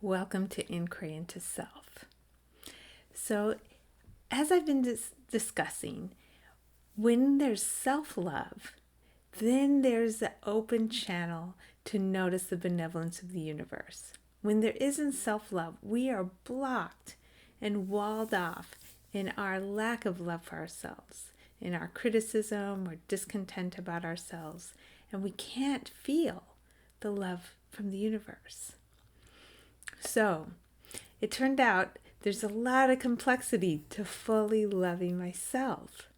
Welcome to Inquiry into Self. So, as I've been discussing, when there's self-love, then there's an open channel to notice the benevolence of the universe. When there isn't self-love, we are blocked and walled off in our lack of love for ourselves, in our criticism or discontent about ourselves, and we can't feel the love from the universe. So, it turned out there's a lot of complexity to fully loving myself.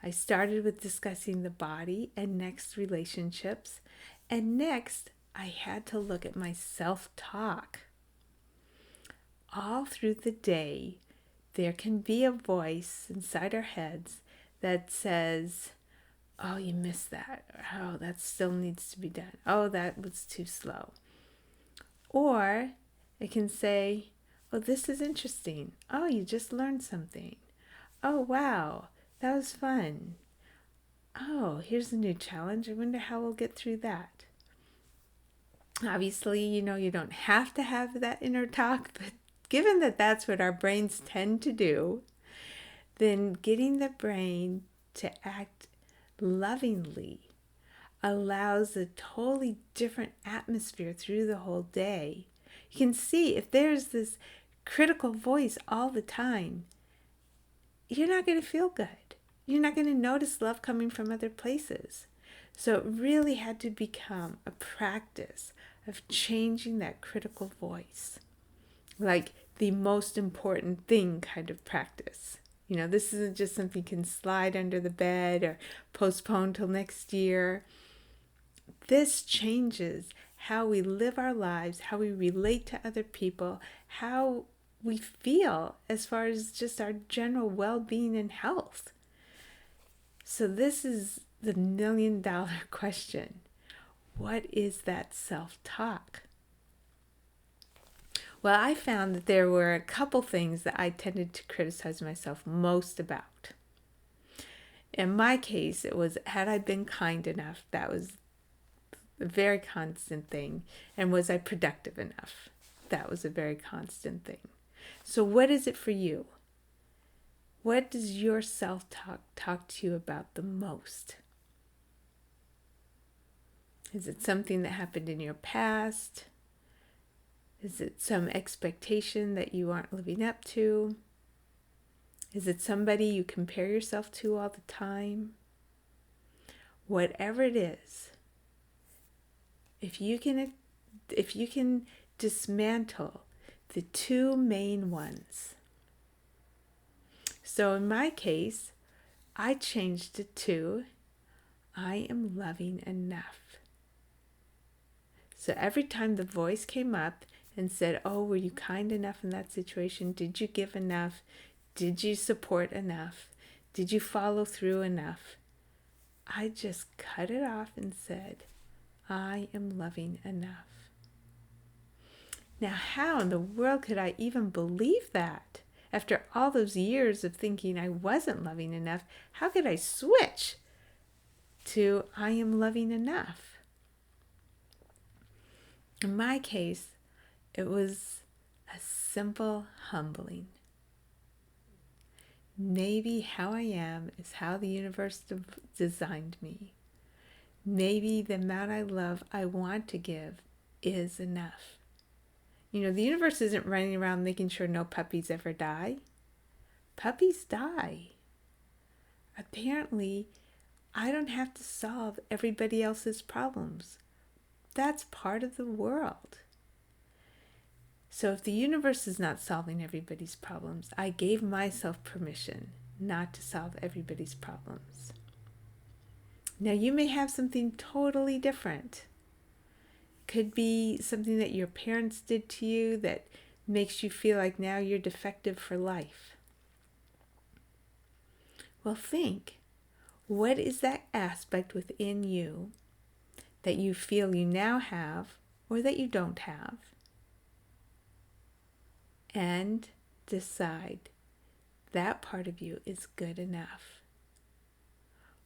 I started with discussing the body and next relationships, and next I had to look at my self-talk. All through the day, there can be a voice inside our heads that says, "Oh, you missed that," or "Oh, that still needs to be done," "Oh, that was too slow." Or it can say, "Oh, this is interesting," "Oh, you just learned something," "Oh, wow, that was fun," "Oh, here's a new challenge, I wonder how we'll get through that." Obviously, you don't have to have that inner talk, but given that that's what our brains tend to do, then getting the brain to act lovingly allows a totally different atmosphere through the whole day. You can see if there's this critical voice all the time, you're not going to feel good. You're not going to notice love coming from other places. So it really had to become a practice of changing that critical voice. Like the most important thing kind of practice. This isn't just something you can slide under the bed or postpone till next year. This changes how we live our lives, how we relate to other people, how we feel as far as just our general well-being and health. So this is the million-dollar question. What is that self-talk? Well, I found that there were a couple things that I tended to criticize myself most about. In my case, it was, had I been kind enough? That was a very constant thing. And was I productive enough? That was a very constant thing. So what is it for you? What does your self-talk talk to you about the most? Is it something that happened in your past? Is it some expectation that you aren't living up to? Is it somebody you compare yourself to all the time? Whatever it is, if you can dismantle the two main ones. So in my case, I changed it to, I am loving enough. So every time the voice came up and said, "Oh, were you kind enough in that situation? Did you give enough? Did you support enough? Did you follow through enough?" I just cut it off and said, "I am loving enough." Now, how in the world could I even believe that? After all those years of thinking I wasn't loving enough, how could I switch to I am loving enough? In my case, it was a simple humbling. Maybe how I am is how the universe designed me. Maybe the amount I love I want to give is enough. The universe isn't running around making sure no puppies ever die. Puppies die. Apparently, I don't have to solve everybody else's problems. That's part of the world. So if the universe is not solving everybody's problems, I gave myself permission not to solve everybody's problems. Now you may have something totally different. Could be something that your parents did to you that makes you feel like now you're defective for life. Well, think, what is that aspect within you that you feel you now have or that you don't have? And decide that part of you is good enough.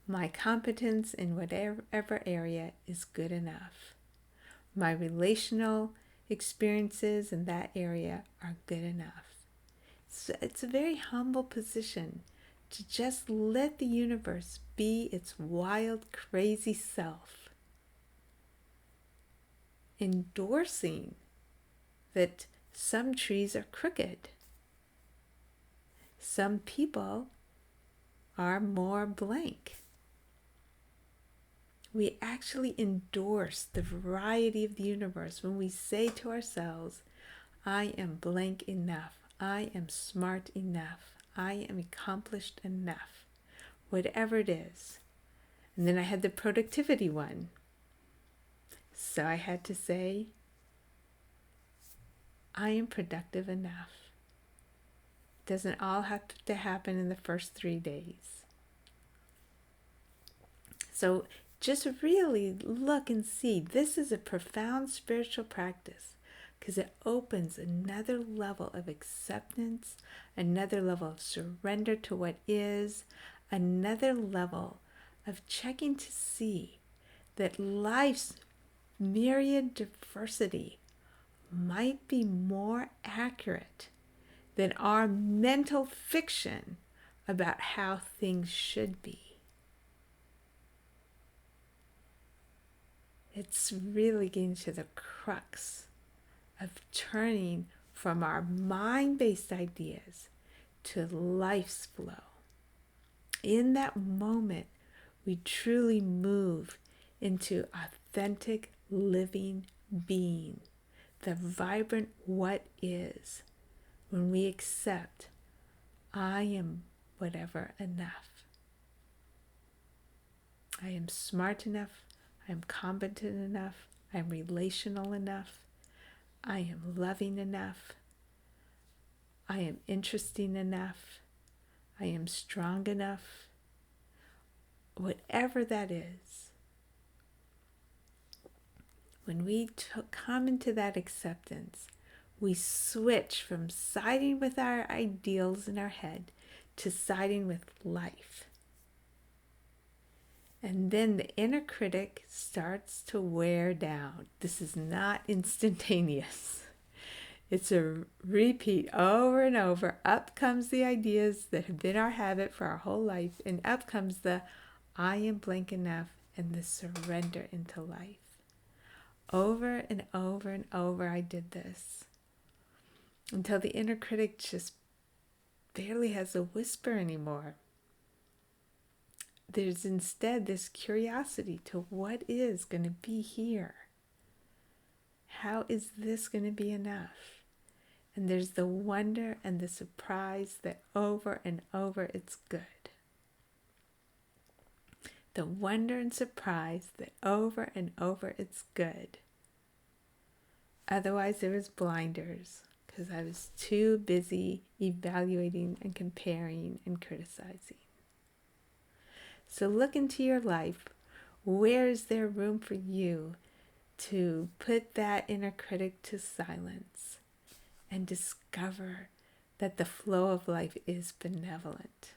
My competence in whatever area is good enough. My relational experiences in that area are good enough. So it's a very humble position to just let the universe be its wild, crazy self, endorsing that some trees are crooked, some people are more blank. We actually endorse the variety of the universe when we say to ourselves, I am blank enough, I am smart enough, I am accomplished enough, whatever it is. And then I had the productivity one. So I had to say, I am productive enough. It doesn't all have to happen in the first 3 days. So just really look and see. This is a profound spiritual practice because it opens another level of acceptance, another level of surrender to what is, another level of checking to see that life's myriad diversity might be more accurate than our mental fiction about how things should be. It's really getting to the crux of turning from our mind-based ideas to life's flow. In that moment, we truly move into authentic living being, the vibrant what is, when we accept, I am whatever enough. I am smart enough, I am competent enough, I am relational enough, I am loving enough, I am interesting enough, I am strong enough, whatever that is. When we come into that acceptance, we switch from siding with our ideals in our head to siding with life. And then the inner critic starts to wear down. This is not instantaneous. It's a repeat over and over. Up comes the ideas that have been our habit for our whole life, and up comes the I am blank enough and the surrender into life. Over and over and over I did this until the inner critic just barely has a whisper anymore. There's instead this curiosity to what is going to be here. How is this going to be enough? And there's the wonder and the surprise that over and over it's good. The wonder and surprise that over and over it's good. Otherwise there was blinders because I was too busy evaluating and comparing and criticizing. So look into your life. Where is there room for you to put that inner critic to silence and discover that the flow of life is benevolent?